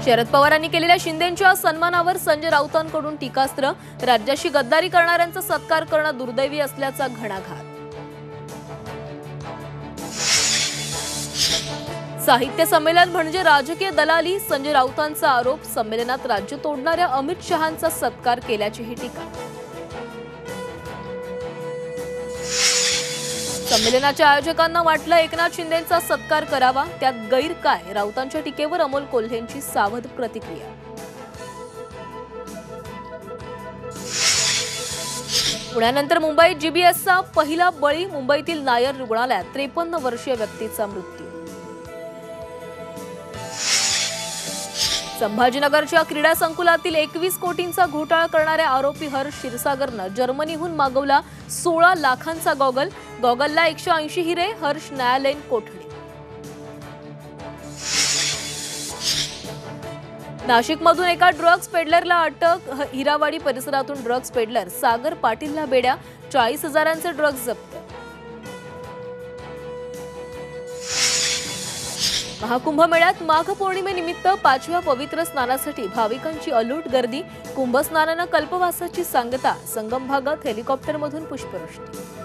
शरद पवारांनी केलेल्या शिंदेंच्या सन्मानावर संजय राऊतांकडून टीकास्त्र। राज्याशी गद्दारी करणाऱ्यांचा सत्कार करणं दुर्दैवी असल्याचा घणाघात। साहित्य संमेलन म्हणजे राजकीय दलाली, संजय राऊतांचा आरोप। संमेलनात राज्य तोडणाऱ्या अमित शहांचा सत्कार केल्याचीही टीका। संमेलनाच्या आयोजकांना वाटलं एकनाथ शिंदेंचा सत्कार करावा, त्यात गैर काय? राऊतांच्या टीकेवर अमोल कोल्हेंची सावध प्रतिक्रिया। पुण्यानंतर मुंबईत जीबीएसचा पहिला बळी। मुंबईतील नायर रुग्णालयात 53 वर्षीय व्यक्तीचा मृत्यू। संभाजीनगरच्या क्रीडा संकुलातील 21 कोटींचा घोटाळा करणाऱ्या आरोपी हर्ष क्षीरसागरनं जर्मनीहून मागवला 16 लाखांचा गॉगल। गॉगलला 180 हिरे। हर्ष न्यायालयीन कोठडी। नाशिकमधून एका ड्रग्ज पेडलरला अटक। हिरावाडी परिसरातून ड्रग्ज पेडलर सागर पाटीलला बेड्या। 40,000चे ड्रग्ज जप्त। महाकुंभमेळ्यात माघ पौर्णिमेनिमित्त 5व्या पवित्र स्नानासाठी भाविकांची अलोट गर्दी। कुंभस्नानानं कल्पवासाची सांगता। संगम भागात हेलिकॉप्टरमधून पुष्पवृष्टी।